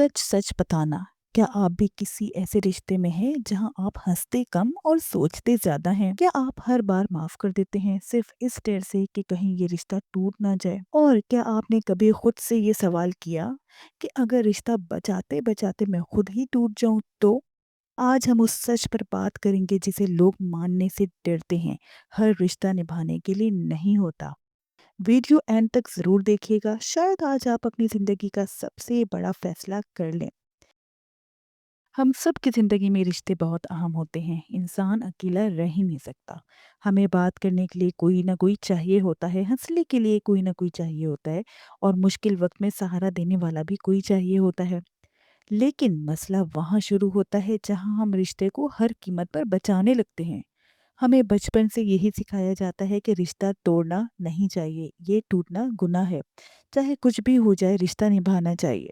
सच सच बताना, क्या आप भी किसी ऐसे रिश्ते में हैं जहां आप हंसते कम और सोचते ज्यादा हैं? क्या आप हर बार माफ कर देते हैं सिर्फ इस डर से कि कहीं ये रिश्ता टूट ना जाए? और क्या आपने कभी खुद से ये सवाल किया कि अगर रिश्ता बचाते बचाते मैं खुद ही टूट जाऊं तो? आज हम उस सच पर बात करेंगे जिसे लोग मानने से डरते हैं। हर रिश्ता निभाने के लिए नहीं होता। वीडियो एंड तक जरूर देखिएगा, शायद आज आप अपनी जिंदगी का सबसे बड़ा फैसला कर लें। हम सब की ज़िंदगी में रिश्ते बहुत अहम होते हैं। इंसान अकेला रह ही नहीं सकता। हमें बात करने के लिए कोई ना कोई चाहिए होता है, हँसने के लिए कोई ना कोई चाहिए होता है और मुश्किल वक़्त में सहारा देने वाला भी कोई चाहिए होता है। लेकिन मसला वहाँ शुरू होता है जहाँ हम रिश्ते को हर कीमत पर बचाने लगते हैं। हमें बचपन से यही सिखाया जाता है कि रिश्ता तोड़ना नहीं चाहिए, ये टूटना गुनाह है। चाहे कुछ भी हो जाए, रिश्ता निभाना चाहिए।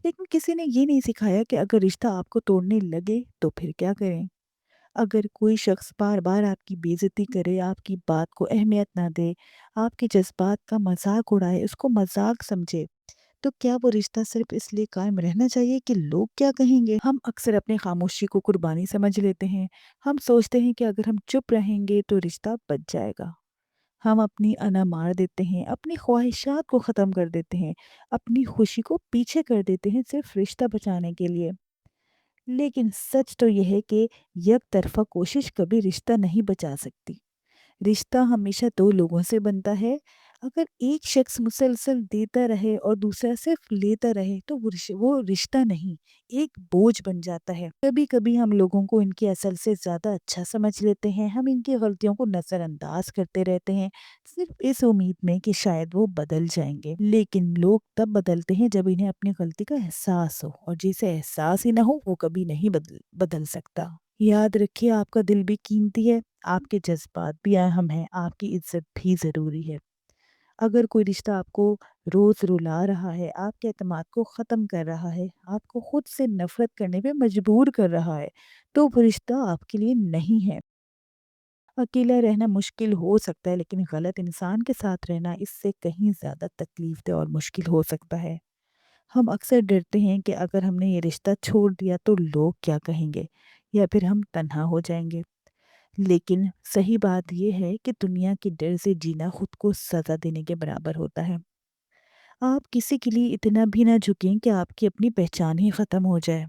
लेकिन किसी ने ये नहीं सिखाया कि अगर रिश्ता आपको तोड़ने लगे तो फिर क्या करें? अगर कोई शख्स बार-बार आपकी बेइज़्ज़ती करे, आपकी बात को अहमियत ना दे, आपके जज़्बात का मज़ाक उड़ाए, उसको मज़ाक समझे, तो क्या वो रिश्ता सिर्फ़ इसलिए कायम रहना चाहिए कि लोग क्या कहेंगे? हम अक्सर अपनी खामोशी को कुर्बानी समझ लेते हैं। हम सोचते हैं कि अगर हम चुप रहेंगे तो रिश्ता बच जाएगा। हम अपनी अना मार देते हैं, अपनी ख्वाहिशात को ख़त्म कर देते हैं, अपनी खुशी को पीछे कर देते हैं सिर्फ रिश्ता बचाने के लिए। लेकिन सच तो यह है कि एक तरफ़ा कोशिश कभी रिश्ता नहीं बचा सकती। रिश्ता हमेशा दो लोगों से बनता है। अगर एक शख्स मुसलसल देता रहे और दूसरा सिर्फ लेता रहे तो वो रिश्ता नहीं, एक बोझ बन जाता है। कभी कभी हम लोगों को इनकी असल से ज़्यादा अच्छा समझ लेते हैं। हम इनकी गलतियों को नज़रअंदाज करते रहते हैं सिर्फ इस उम्मीद में कि शायद वो बदल जाएंगे। लेकिन लोग तब बदलते हैं जब इन्हें अपनी गलती का एहसास हो, और जिसे एहसास ही ना हो वो कभी नहीं बदल बदल सकता। याद रखिए, आपका दिल भी कीमती है, आपके जज़्बात भी अहम हैं, आपकी इज़्ज़त भी ज़रूरी है। अगर कोई रिश्ता आपको रोज़ रुला रहा है, आपके एतमाद को ख़त्म कर रहा है, आपको खुद से नफ़रत करने पे मजबूर कर रहा है, तो वो रिश्ता आपके लिए नहीं है। अकेला रहना मुश्किल हो सकता है, लेकिन गलत इंसान के साथ रहना इससे कहीं ज़्यादा तकलीफ़देह और मुश्किल हो सकता है। हम अक्सर डरते हैं कि अगर हमने ये रिश्ता छोड़ दिया तो लोग क्या कहेंगे, या फिर हम तन्हा हो जाएँगे। लेकिन सही बात ये है कि दुनिया के डर से जीना खुद को सज़ा देने के बराबर होता है। आप किसी के लिए इतना भी ना झुकें कि आपकी अपनी पहचान ही ख़त्म हो जाए।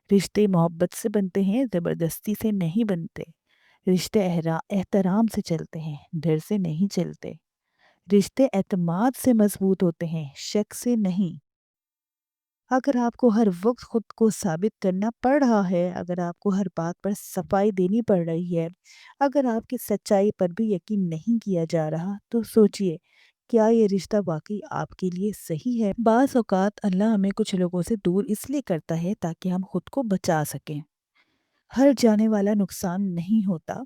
रिश्ते मोहब्बत से बनते हैं, ज़बरदस्ती से नहीं बनते। रिश्ते एहतराम से चलते हैं, डर से नहीं चलते। रिश्ते एतमाद से मजबूत होते हैं, शक से नहीं। अगर आपको हर वक्त खुद को साबित करना पड़ रहा है, अगर आपको हर बात पर सफाई देनी पड़ रही है, अगर आपकी सच्चाई पर भी यकीन नहीं किया जा रहा, तो सोचिए, क्या ये रिश्ता वाकई आपके लिए सही है? बाज़ औक़ात अल्लाह हमें कुछ लोगों से दूर इसलिए करता है ताकि हम खुद को बचा सकें। हर जाने वाला नुकसान नहीं होता।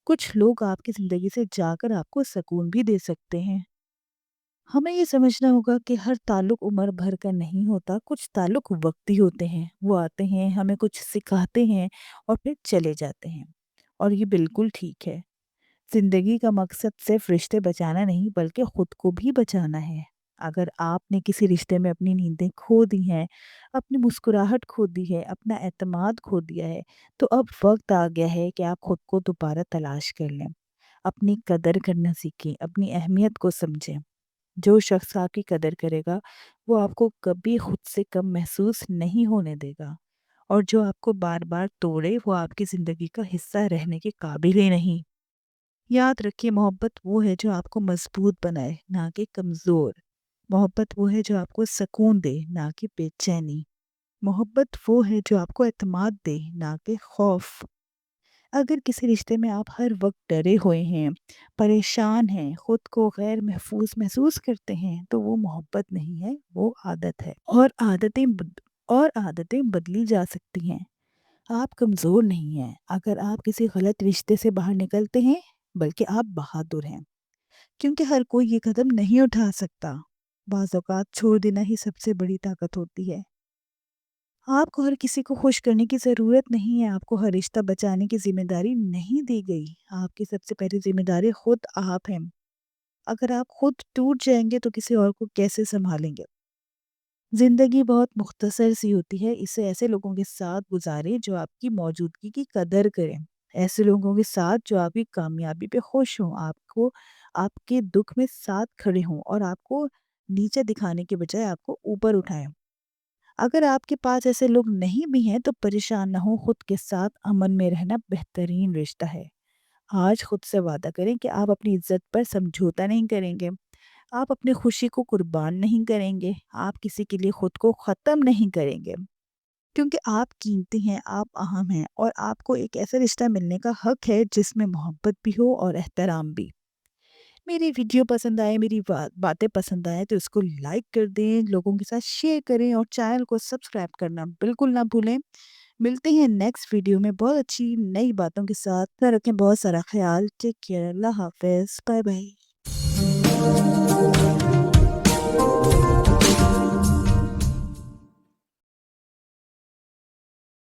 कुछ लोग आपकी ज़िंदगी से जाकर आपको सुकून भी दे सकते हैं। हमें ये समझना होगा कि हर ताल्लुक उम्र भर का नहीं होता, कुछ ताल्लुक वक्ती होते हैं। वो आते हैं, हमें कुछ सिखाते हैं और फिर चले जाते हैं, और ये बिल्कुल ठीक है। ज़िंदगी का मकसद सिर्फ रिश्ते बचाना नहीं, बल्कि खुद को भी बचाना है। अगर आपने किसी रिश्ते में अपनी नींदें खो दी हैं, अपनी मुस्कुराहट खो दी है, अपना एतमाद खो दिया है, तो अब वक्त आ गया है कि आप खुद को दोबारा तलाश कर लें। अपनी कदर करना सीखें, अपनी अहमियत को समझें। जो शख्स आपकी कदर करेगा, वो आपको कभी खुद से कम महसूस नहीं होने देगा, और जो आपको बार-बार तोड़े, वो आपकी ज़िंदगी का हिस्सा रहने के काबिल ही नहीं। याद रखिए, मोहब्बत वो है जो आपको मजबूत बनाए, ना कि कमज़ोर। मोहब्बत वो है जो आपको सुकून दे, ना कि बेचैनी। मोहब्बत वो है जो आपको एतमाद दे, ना कि खौफ। अगर किसी रिश्ते में आप हर वक्त डरे हुए हैं, परेशान हैं, खुद को गैर महफूज महसूस करते हैं, तो वो मोहब्बत नहीं है, वो आदत है। और आदतें बदली जा सकती हैं। आप कमज़ोर नहीं हैं अगर आप किसी गलत रिश्ते से बाहर निकलते हैं, बल्कि आप बहादुर हैं, क्योंकि हर कोई ये कदम नहीं उठा सकता। बाज़ औक़ात छोड़ देना ही सबसे बड़ी ताकत होती है। आपको हर किसी को खुश करने की ज़रूरत नहीं है, आपको हर रिश्ता बचाने की ज़िम्मेदारी नहीं दी गई। आपकी सबसे पहली ज़िम्मेदारी खुद आप हैं। अगर आप खुद टूट जाएँगे तो किसी और को कैसे सँभालेंगे? زندگی بہت مختصر سی ہوتی ہے، اسے ایسے لوگوں کے ساتھ گزاریں جو آپ کی موجودگی کی قدر کریں، ایسے لوگوں کے ساتھ جو آپ کی کامیابی پہ خوش ہوں، آپ کے دکھ میں ساتھ کھڑے ہوں اور آپ کو نیچے دکھانے کے بجائے آپ کو اوپر اٹھائیں۔ اگر آپ کے پاس ایسے لوگ نہیں بھی ہیں تو پریشان نہ ہو، خود کے ساتھ امن میں رہنا بہترین رشتہ ہے۔ آج خود سے وعدہ کریں کہ آپ اپنی عزت پر سمجھوتا نہیں کریں گے، آپ اپنی خوشی کو قربان نہیں کریں گے، آپ کسی کے لیے خود کو ختم نہیں کریں گے، کیونکہ آپ قیمتی ہیں، آپ اہم ہیں اور آپ کو ایک ایسا رشتہ ملنے کا حق ہے جس میں محبت بھی ہو اور احترام بھی۔ میری ویڈیو پسند آئے، میری باتیں پسند آئے تو اس کو لائک کر دیں، لوگوں کے ساتھ شیئر کریں اور چینل کو سبسکرائب کرنا بالکل نہ بھولیں۔ ملتے ہیں نیکسٹ ویڈیو میں بہت اچھی نئی باتوں کے ساتھ۔ رکھیں بہت سارا خیال۔ ٹیک کیئر۔ اللہ حافظ۔ Bye bye.